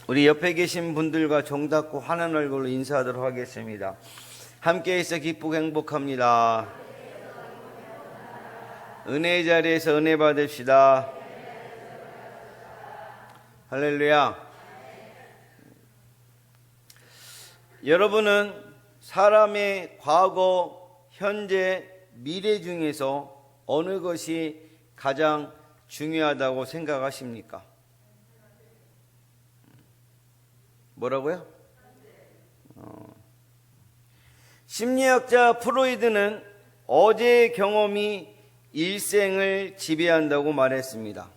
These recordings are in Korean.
우리 옆에 계신 분들과 정답고 환한 얼굴로 인사하도록 하겠습니다. 함께해서 기쁘고 행복합니다. 은혜의 자리에서 은혜 받읍시다. 할렐루야. 여러분은 사람의 과거, 현재, 미래 중에서 어느 것이 가장 중요하다고 생각하십니까? 뭐라고요? 심리학자 프로이드는 어제의 경험이 일생을 지배한다고 말했습니다.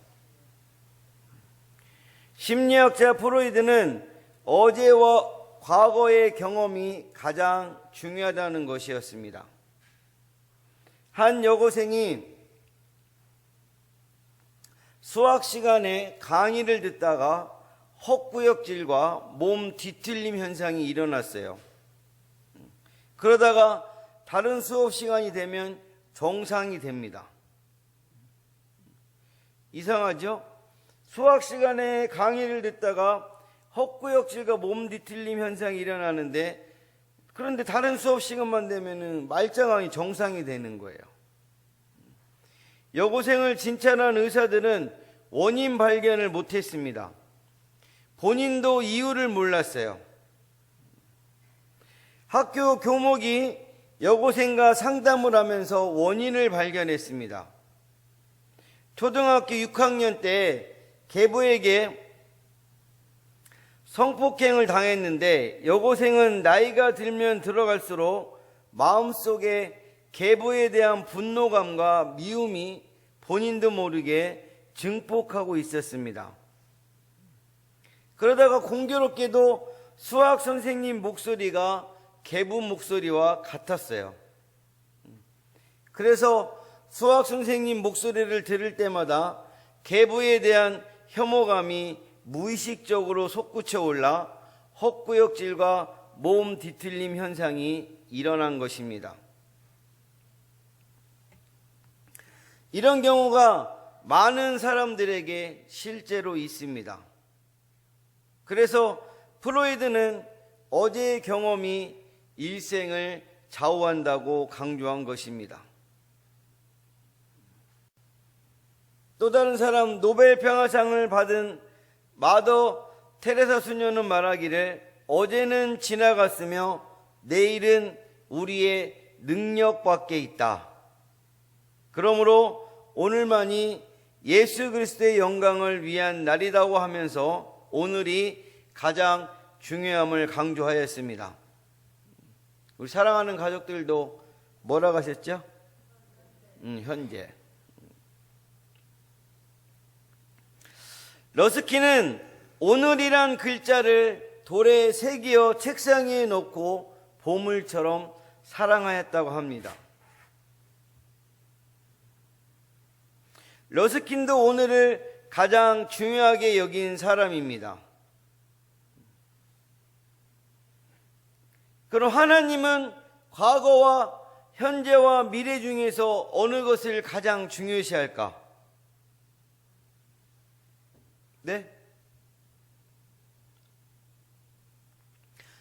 심리학자 프로이드는 어제와 과거의 경험이 가장 중요하다는 것이었습니다. 한 여고생이 수학 시간에 강의를 듣다가 헛구역질과 몸 뒤틀림 현상이 일어났어요. 그러다가 다른 수업 시간이 되면 정상이 됩니다. 이상하죠? 수학 시간에 강의를 듣다가 헛구역질과 몸 뒤틀림 현상이 일어나는데, 그런데 다른 수업 시간만 되면 말짱하니 정상이 되는 거예요. 여고생을 진찰한 의사들은 원인 발견을 못했습니다. 본인도 이유를 몰랐어요. 학교 교목이 여고생과 상담을 하면서 원인을 발견했습니다. 초등학교 6학년 때 계부에게 성폭행을 당했는데 여고생은 나이가 들면 들어갈수록 마음속에 계부에 대한 분노감과 미움이 본인도 모르게 증폭하고 있었습니다. 그러다가 공교롭게도 수학 선생님 목소리가 계부 목소리와 같았어요. 그래서 수학 선생님 목소리를 들을 때마다 계부에 대한 혐오감이 무의식적으로 솟구쳐 올라 헛구역질과 몸 뒤틀림 현상이 일어난 것입니다. 이런 경우가 많은 사람들에게 실제로 있습니다. 그래서 프로이드는 어제의 경험이 일생을 좌우한다고 강조한 것입니다. 또 다른 사람, 노벨 평화상을 받은 마더 테레사 수녀는 말하기를, 어제는 지나갔으며 내일은 우리의 능력 밖에 있다. 그러므로 오늘만이 예수 그리스도의 영광을 위한 날이라고 하면서 오늘이 가장 중요함을 강조하였습니다. 우리 사랑하는 가족들도 뭐라고 하셨죠? 현재. 러스키는 오늘이란 글자를 돌에 새기어 책상 위에 놓고 보물처럼 사랑하였다고 합니다. 러스킨도 오늘을 가장 중요하게 여긴 사람입니다. 그럼 하나님은 과거와 현재와 미래 중에서 어느 것을 가장 중요시할까? 네?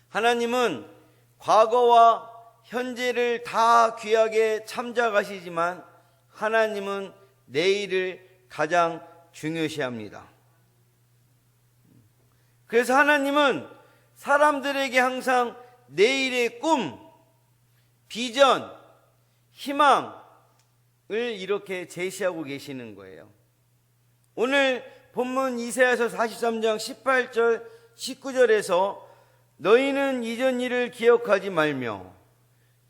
하나님은 과거와 현재를 다 귀하게 참작하시지만 하나님은 내일을 가장 중요시합니다. 그래서 하나님은 사람들에게 항상 내일의 꿈, 비전, 희망을 이렇게 제시하고 계시는 거예요. 오늘 본문 이사야서 43장 18절 19절에서 너희는 이전 일을 기억하지 말며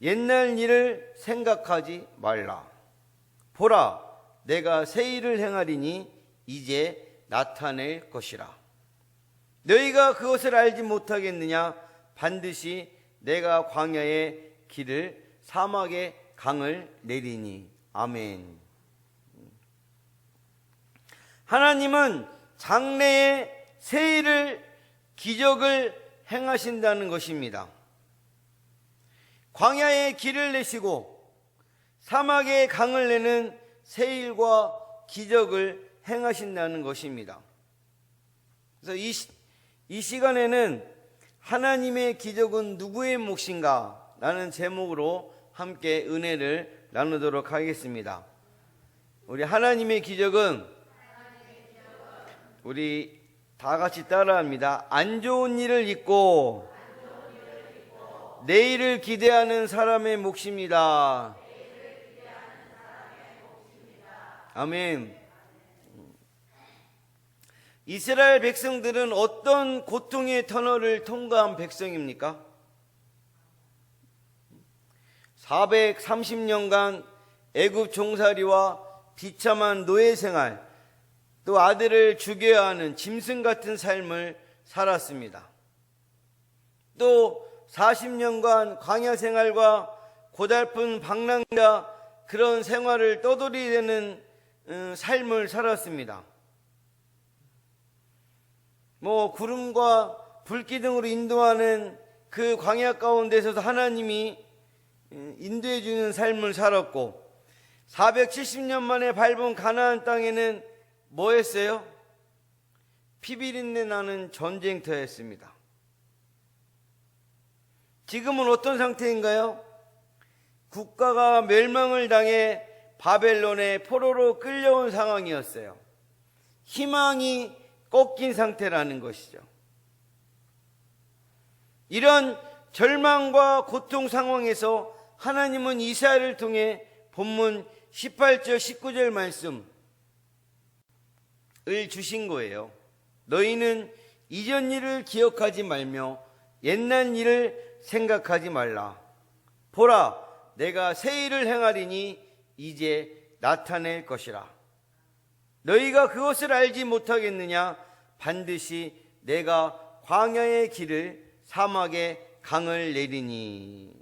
옛날 일을 생각하지 말라. 보라, 내가 새 일을 행하리니 이제 나타낼 것이라. 너희가 그것을 알지 못하겠느냐? 반드시 내가 광야의 길을 사막의 강을 내리니. 아멘. 하나님은 장래에 새 일을, 기적을 행하신다는 것입니다. 광야의 길을 내시고 사막의 강을 내는 새 일과 기적을 행하신다는 것입니다. 그래서 이 시간에는 하나님의 기적은 누구의 몫인가? 라는 제목으로 함께 은혜를 나누도록 하겠습니다. 우리 하나님의 기적은 우리 다 같이 따라합니다. 안 좋은 일을 잊고 내일을 기대하는 사람의 몫입니다. 아멘. 이스라엘 백성들은 어떤 고통의 터널을 통과한 백성입니까? 430년간 애굽 종살이와 비참한 노예 생활, 또 아들을 죽여야 하는 짐승 같은 삶을 살았습니다. 또 40년간 광야 생활과 고달픈 방랑자 그런 생활을 떠돌이되는 삶을 살았습니다. 구름과 불기둥으로 인도하는 그 광야 가운데서도 하나님이 인도해 주는 삶을 살았고, 470년 만에 밟은 가나안 땅에는 뭐 했어요? 피비린내 나는 전쟁터였습니다. 지금은 어떤 상태인가요? 국가가 멸망을 당해 바벨론의 포로로 끌려온 상황이었어요. 희망이 꺾인 상태라는 것이죠. 이런 절망과 고통 상황에서 하나님은 이사야를 통해 본문 18절 19절 말씀을 주신 거예요. 너희는 이전 일을 기억하지 말며 옛날 일을 생각하지 말라. 보라, 내가 새 일을 행하리니 이제 나타낼 것이라. 너희가 그것을 알지 못하겠느냐? 반드시 내가 광야의 길을 사막에 강을 내리니.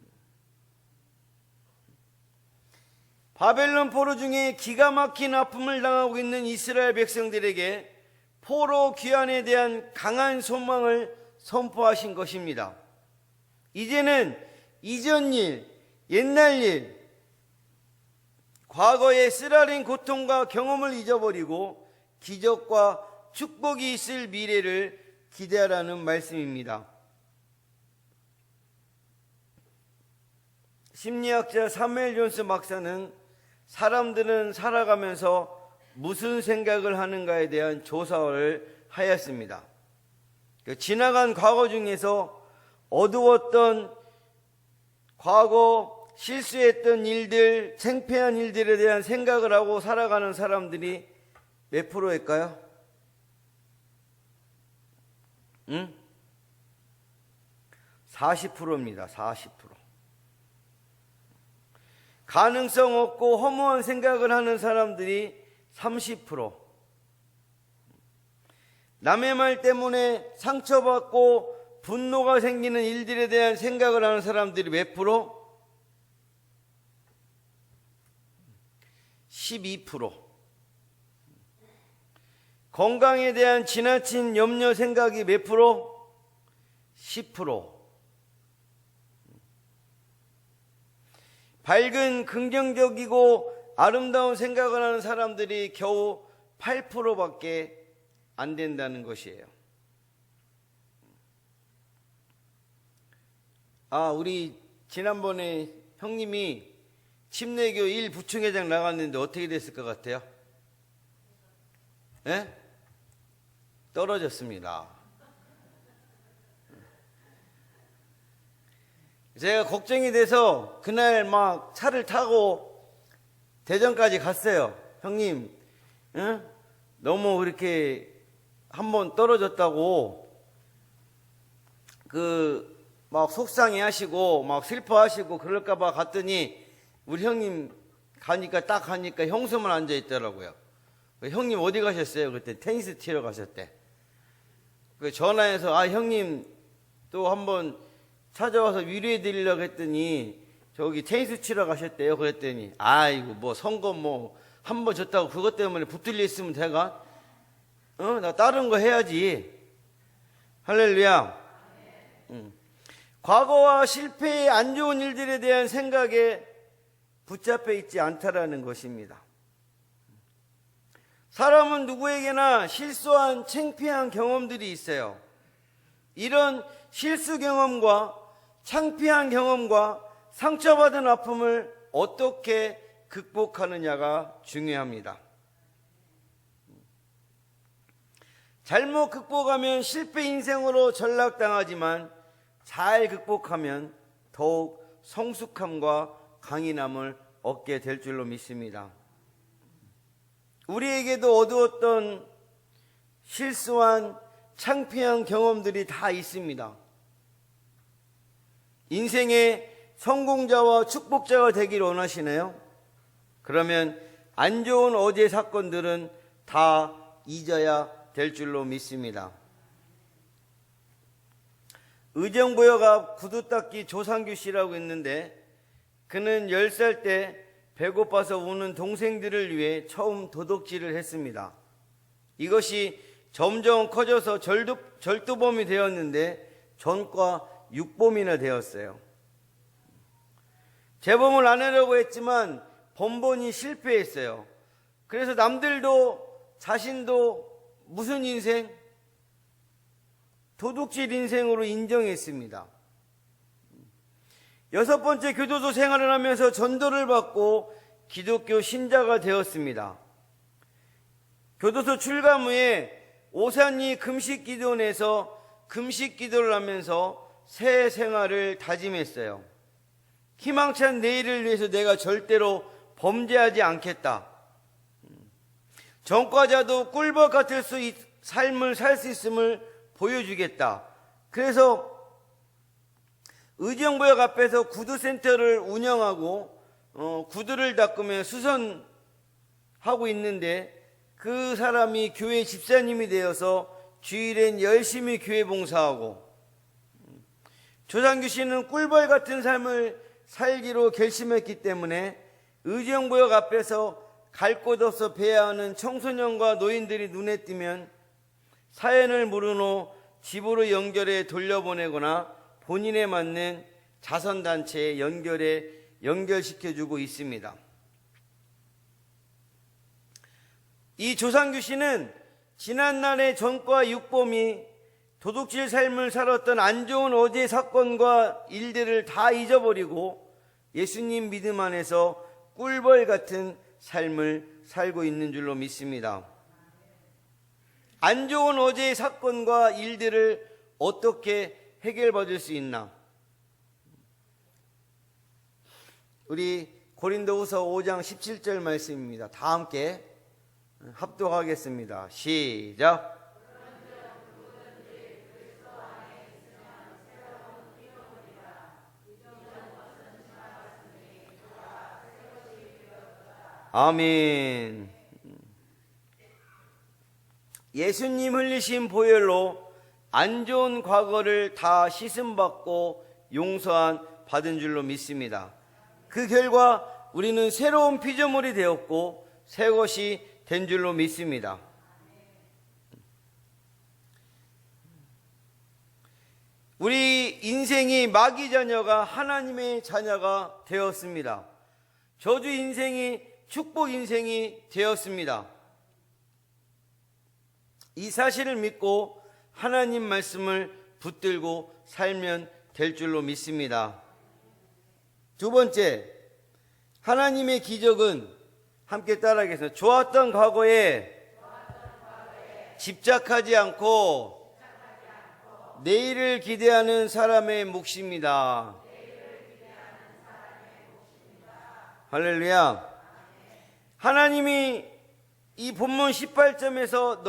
바벨론 포로 중에 기가 막힌 아픔을 당하고 있는 이스라엘 백성들에게 포로 귀환에 대한 강한 소망을 선포하신 것입니다. 이제는 이전 일, 옛날 일, 과거의 쓰라린 고통과 경험을 잊어버리고 기적과 축복이 있을 미래를 기대하라는 말씀입니다. 심리학자 사무엘 존스 박사는 사람들은 살아가면서 무슨 생각을 하는가에 대한 조사를 하였습니다. 지나간 과거 중에서 어두웠던 과거 실수했던 일들, 창피한 일들에 대한 생각을 하고 살아가는 사람들이 몇 프로일까요? 40%입니다. 40%. 가능성 없고 허무한 생각을 하는 사람들이 30%. 남의 말 때문에 상처받고 분노가 생기는 일들에 대한 생각을 하는 사람들이 몇 프로? 12%. 건강에 대한 지나친 염려 생각이 몇 프로? 10%. 밝은 긍정적이고 아름다운 생각을 하는 사람들이 겨우 8%밖에 안 된다는 것이에요. 우리 지난번에 형님이 침례교 1 부총회장 나갔는데 어떻게 됐을 것 같아요? 네? 떨어졌습니다. 제가 걱정이 돼서 그날 막 차를 타고 대전까지 갔어요. 형님, 응? 너무 그렇게 한번 떨어졌다고 막 속상해 하시고 막 슬퍼하시고 그럴까봐 갔더니 우리 형님 딱 가니까 형수만 앉아 있더라고요. 형님 어디 가셨어요? 그때 테니스 치러 가셨대. 전화해서 형님 또 한번 찾아와서 위로해 드리려고 했더니 저기 테니스 치러 가셨대요. 그랬더니 아이고 뭐 선거 뭐 한 번 졌다고 그것 때문에 붙들려 있으면 내가 나 다른 거 해야지. 할렐루야. 과거와 실패의 안 좋은 일들에 대한 생각에 붙잡혀 있지 않다라는 것입니다. 사람은 누구에게나 실수한 창피한 경험들이 있어요. 이런 실수 경험과 창피한 경험과 상처받은 아픔을 어떻게 극복하느냐가 중요합니다. 잘못 극복하면 실패 인생으로 전락당하지만 잘 극복하면 더욱 성숙함과 강인함을 얻게 될 줄로 믿습니다. 우리에게도 어두웠던 실수한 창피한 경험들이 다 있습니다. 인생의 성공자와 축복자가 되기를 원하시나요? 그러면 안 좋은 어제 사건들은 다 잊어야 될 줄로 믿습니다. 의정부역 앞 구두 닦기 조상규 씨라고 있는데, 그는 10살 때 배고파서 우는 동생들을 위해 처음 도둑질을 했습니다. 이것이 점점 커져서 절도범이 되었는데 전과 6범이나 되었어요. 재범을 안 하려고 했지만 번번이 실패했어요. 그래서 남들도 자신도 무슨 인생? 도둑질 인생으로 인정했습니다. 6번째 교도소 생활을 하면서 전도를 받고 기독교 신자가 되었습니다. 교도소 출감 후에 오산리 금식기도원에서 금식기도를 하면서 새 생활을 다짐했어요. 희망찬 내일을 위해서 내가 절대로 범죄하지 않겠다. 전과자도 꿀벌 같을 삶을 살 수 있음을 보여주겠다. 그래서 의정부역 앞에서 구두센터를 운영하고 구두를 닦으며 수선하고 있는데, 그 사람이 교회 집사님이 되어서 주일엔 열심히 교회 봉사하고, 조상규 씨는 꿀벌 같은 삶을 살기로 결심했기 때문에 의정부역 앞에서 갈 곳 없어 배회하는 청소년과 노인들이 눈에 띄면 사연을 물은 후 집으로 연결해 돌려보내거나 본인에 맞는 자선단체에 연결시켜주고 있습니다. 이 조상규 씨는 지난날의 전과 6범이 도둑질 삶을 살았던 안 좋은 어제 사건과 일들을 다 잊어버리고 예수님 믿음 안에서 꿀벌 같은 삶을 살고 있는 줄로 믿습니다. 안 좋은 어제의 사건과 일들을 어떻게 해결받을 수 있나? 우리 고린도후서 5장 17절 말씀입니다. 다 함께 합독하겠습니다. 시작. 아멘. 예수님 흘리신 보혈로 안 좋은 과거를 다 씻음받고 받은 줄로 믿습니다. 그 결과 우리는 새로운 피조물이 되었고 새 것이 된 줄로 믿습니다. 우리 인생이 마귀 자녀가 하나님의 자녀가 되었습니다. 저주 인생이 축복 인생이 되었습니다. 이 사실을 믿고 하나님 말씀을 붙들고 살면 될 줄로 믿습니다. 두 번째, 하나님의 기적은 함께 따라하겠습니다. 좋았던 과거에 집착하지 않고 내일을 기대하는 사람의 몫입니다. 할렐루야. 하나님이 이 본문 18점에서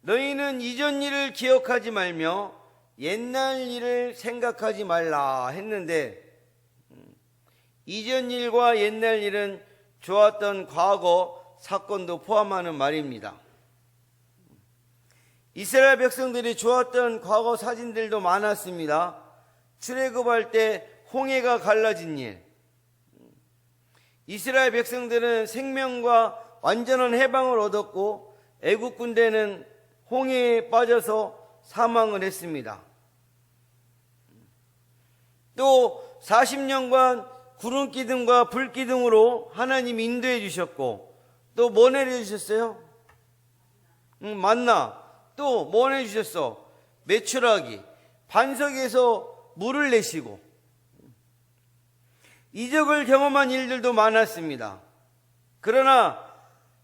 너희는 이전 일을 기억하지 말며 옛날 일을 생각하지 말라 했는데, 이전 일과 옛날 일은 좋았던 과거 사건도 포함하는 말입니다. 이스라엘 백성들이 좋았던 과거 사진들도 많았습니다. 출애굽할 때 홍해가 갈라진 일, 이스라엘 백성들은 생명과 완전한 해방을 얻었고 애국 군대는 홍해에 빠져서 사망을 했습니다. 또 40년간 구름 기둥과 불 기둥으로 하나님 인도해 주셨고, 또 뭐 내려주셨어요? 만나. 또 뭐 내주셨어? 메추라기. 반석에서 물을 내시고. 이적을 경험한 일들도 많았습니다. 그러나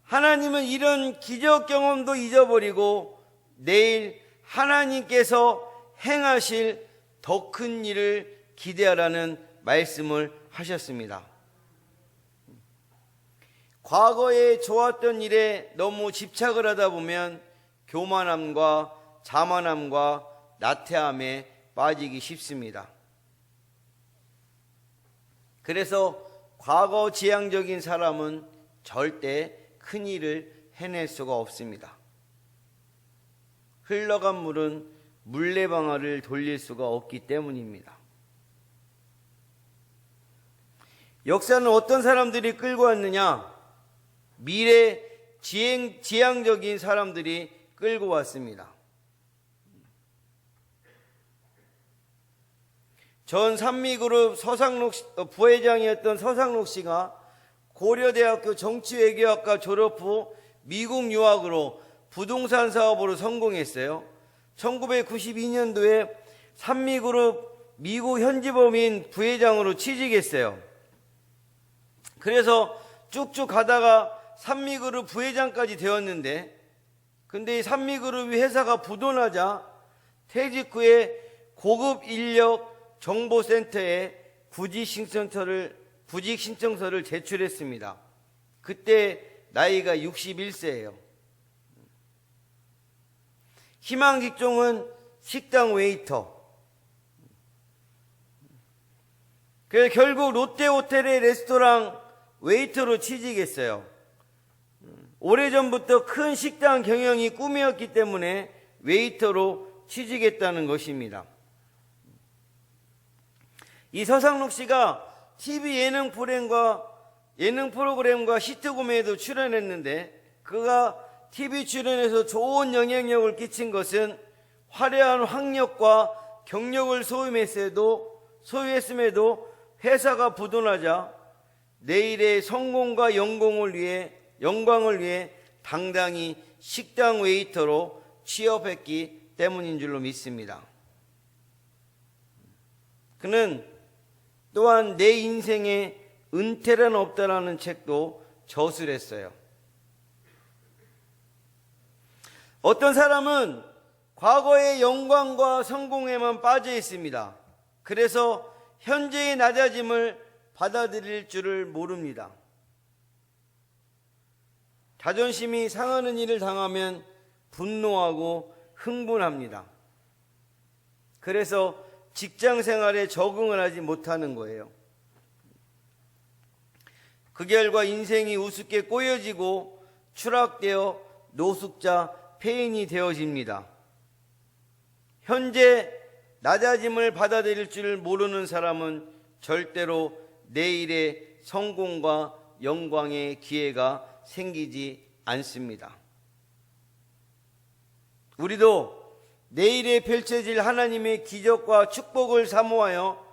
하나님은 이런 기적 경험도 잊어버리고 내일 하나님께서 행하실 더 큰 일을 기대하라는 말씀을 하셨습니다. 과거에 좋았던 일에 너무 집착을 하다 보면 교만함과 자만함과 나태함에 빠지기 쉽습니다. 그래서 과거 지향적인 사람은 절대 큰 일을 해낼 수가 없습니다. 흘러간 물은 물레방아를 돌릴 수가 없기 때문입니다. 역사는 어떤 사람들이 끌고 왔느냐? 미래 지향적인 사람들이 끌고 왔습니다. 전 산미그룹 부회장이었던 서상록 씨가 고려대학교 정치외교학과 졸업 후 미국 유학으로 부동산 사업으로 성공했어요. 1992년도에 산미그룹 미국 현지법인 부회장으로 취직했어요. 그래서 쭉쭉 가다가 산미그룹 부회장까지 되었는데, 근데 이 산미그룹이 회사가 부도나자 퇴직 후에 고급 인력 정보센터에 구직 신청서를 제출했습니다. 그때 나이가 61세예요. 희망 직종은 식당 웨이터. 그래서 결국 롯데호텔의 레스토랑 웨이터로 취직했어요. 오래전부터 큰 식당 경영이 꿈이었기 때문에 웨이터로 취직했다는 것입니다. 이 서상록 씨가 TV 예능 프로그램과 시트콤에도 출연했는데, 그가 TV 출연에서 좋은 영향력을 끼친 것은 화려한 학력과 경력을 소유했음에도 회사가 부도나자 내일의 성공과 영광을 위해 당당히 식당 웨이터로 취업했기 때문인 줄로 믿습니다. 그는 또한 내 인생에 은퇴란 없다라는 책도 저술했어요. 어떤 사람은 과거의 영광과 성공에만 빠져 있습니다. 그래서 현재의 낮아짐을 받아들일 줄을 모릅니다. 자존심이 상하는 일을 당하면 분노하고 흥분합니다. 그래서 직장 생활에 적응을 하지 못하는 거예요. 그 결과 인생이 우습게 꼬여지고 추락되어 노숙자, 폐인이 되어집니다. 현재 낮아짐을 받아들일 줄 모르는 사람은 절대로 내일의 성공과 영광의 기회가 생기지 않습니다. 우리도 내일에 펼쳐질 하나님의 기적과 축복을 사모하여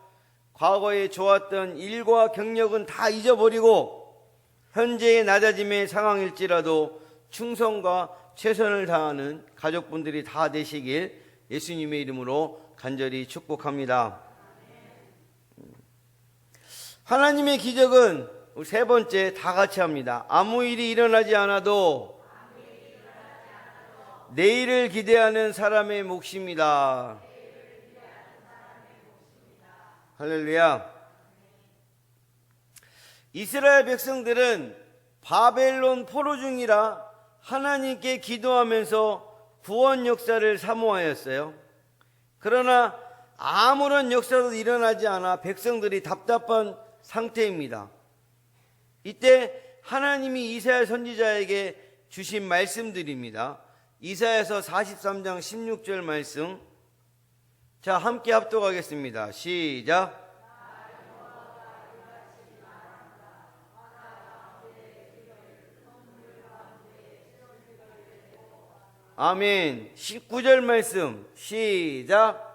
과거에 좋았던 일과 경력은 다 잊어버리고 현재의 낮아짐의 상황일지라도 충성과 최선을 다하는 가족분들이 다 되시길 예수님의 이름으로 간절히 축복합니다. 하나님의 기적은 세 번째, 다 같이 합니다. 아무 일이 일어나지 않아도 내일을 기대하는 사람의 몫입니다. 할렐루야. 이스라엘 백성들은 바벨론 포로 중이라 하나님께 기도하면서 구원 역사를 사모하였어요. 그러나 아무런 역사도 일어나지 않아 백성들이 답답한 상태입니다. 이때 하나님이 이사야 선지자에게 주신 말씀들입니다. 이사야서 43장 16절 말씀. 자, 함께 합독하겠습니다. 시작. 아멘. 19절 말씀. 시작.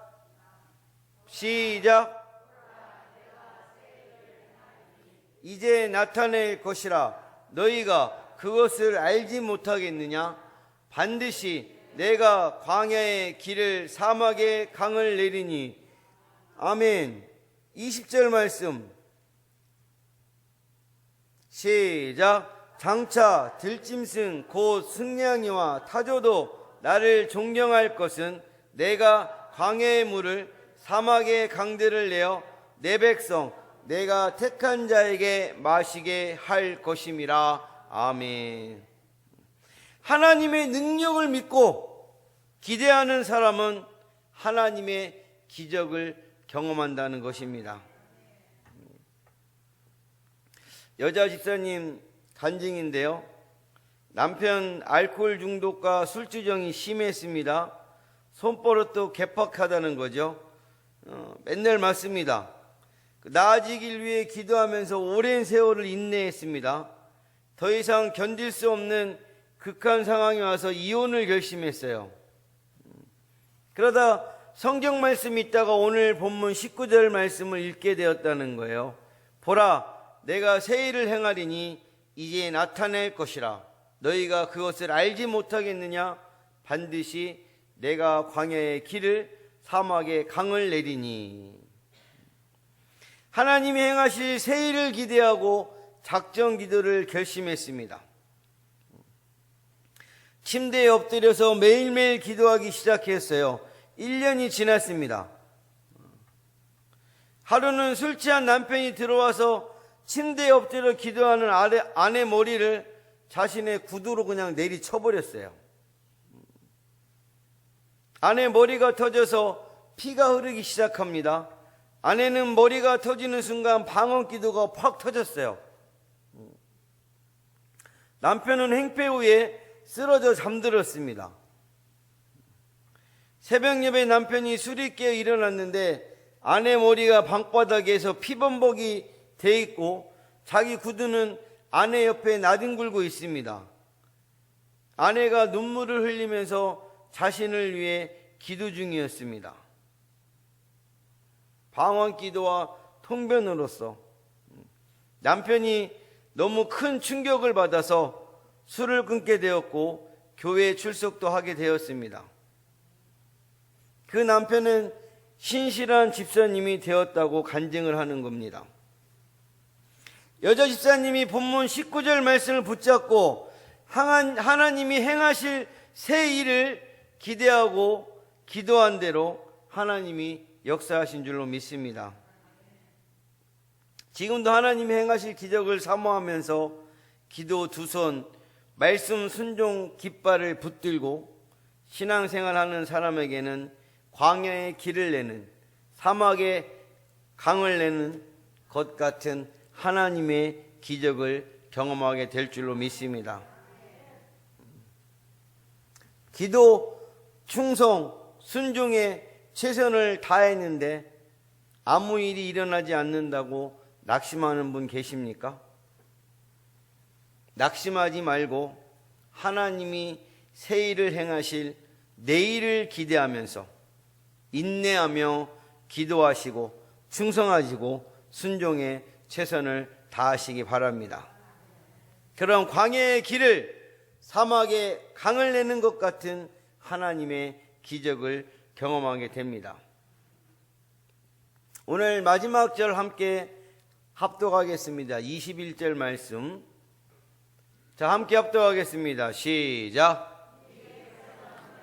이제 나타낼 것이라. 너희가 그것을 알지 못하겠느냐? 반드시 내가 광야의 길을 사막의 강을 내리니. 아멘. 20절 말씀 시작. 장차 들짐승 곧 승냥이와 타조도 나를 존경할 것은 내가 광야의 물을 사막의 강들을 내어 내 백성 내가 택한 자에게 마시게 할 것임이라. 아멘. 하나님의 능력을 믿고 기대하는 사람은 하나님의 기적을 경험한다는 것입니다. 여자 집사님 간증인데요, 남편 알코올 중독과 술주정이 심했습니다. 손버릇도 개팍하다는 거죠. 맨날 맞습니다. 나아지길 위해 기도하면서 오랜 세월을 인내했습니다. 더 이상 견딜 수 없는 극한 상황이 와서 이혼을 결심했어요. 그러다 성경 말씀이 있다가 오늘 본문 19절 말씀을 읽게 되었다는 거예요. 보라, 내가 새 일을 행하리니 이제 나타낼 것이라. 너희가 그것을 알지 못하겠느냐? 반드시 내가 광야의 길을 사막의 강을 내리니. 하나님이 행하실 새 일을 기대하고 작정 기도를 결심했습니다. 침대에 엎드려서 매일매일 기도하기 시작했어요. 1년이 지났습니다. 하루는 술 취한 남편이 들어와서 침대에 엎드려 기도하는 아내 머리를 자신의 구두로 그냥 내리쳐버렸어요. 아내 머리가 터져서 피가 흐르기 시작합니다. 아내는 머리가 터지는 순간 방언 기도가 팍 터졌어요. 남편은 행패 후에 쓰러져 잠들었습니다. 새벽 예배 남편이 술이 깨어 일어났는데 아내 머리가 방바닥에서 피범벅이 돼 있고 자기 구두는 아내 옆에 나뒹굴고 있습니다. 아내가 눈물을 흘리면서 자신을 위해 기도 중이었습니다. 방언 기도와 통변으로써 남편이 너무 큰 충격을 받아서 술을 끊게 되었고 교회 출석도 하게 되었습니다. 그 남편은 신실한 집사님이 되었다고 간증을 하는 겁니다. 여자 집사님이 본문 19절 말씀을 붙잡고 하나님이 행하실 새 일을 기대하고 기도한 대로 하나님이 역사하신 줄로 믿습니다. 지금도 하나님이 행하실 기적을 사모하면서 기도 두 손, 말씀 순종 깃발을 붙들고 신앙생활하는 사람에게는 광야의 길을 내는, 사막의 강을 내는 것 같은 하나님의 기적을 경험하게 될 줄로 믿습니다. 기도, 충성, 순종에 최선을 다했는데 아무 일이 일어나지 않는다고 낙심하는 분 계십니까? 낙심하지 말고 하나님이 새 일을 행하실 내일을 기대하면서 인내하며 기도하시고 충성하시고 순종에 최선을 다하시기 바랍니다. 그런 광야의 길을 사막에 강을 내는 것 같은 하나님의 기적을 경험하게 됩니다. 오늘 마지막 절 함께 합독하겠습니다. 21절 말씀. 자, 함께 합독하겠습니다. 시작.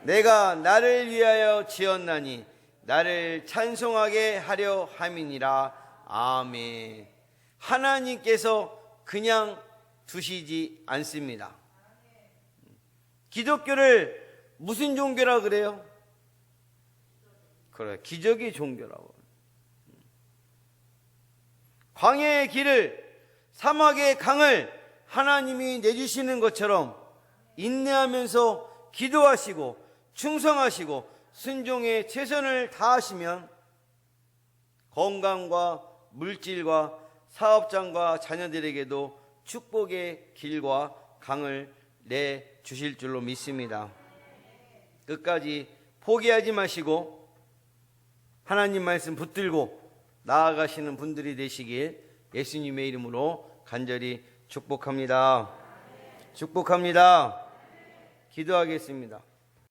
내가 나를 위하여 지었나니 나를 찬송하게 하려 함이니라. 아멘. 하나님께서 그냥 두시지 않습니다. 기독교를 무슨 종교라 그래요? 그래, 기적의 종교라고. 광야의 길을, 사막의 강을 하나님이 내주시는 것처럼 인내하면서 기도하시고 충성하시고 순종에 최선을 다하시면 건강과 물질과 사업장과 자녀들에게도 축복의 길과 강을 내주실 줄로 믿습니다. 끝까지 포기하지 마시고 하나님 말씀 붙들고 나아가시는 분들이 되시길 예수님의 이름으로 간절히 축복합니다. 축복합니다. 기도하겠습니다.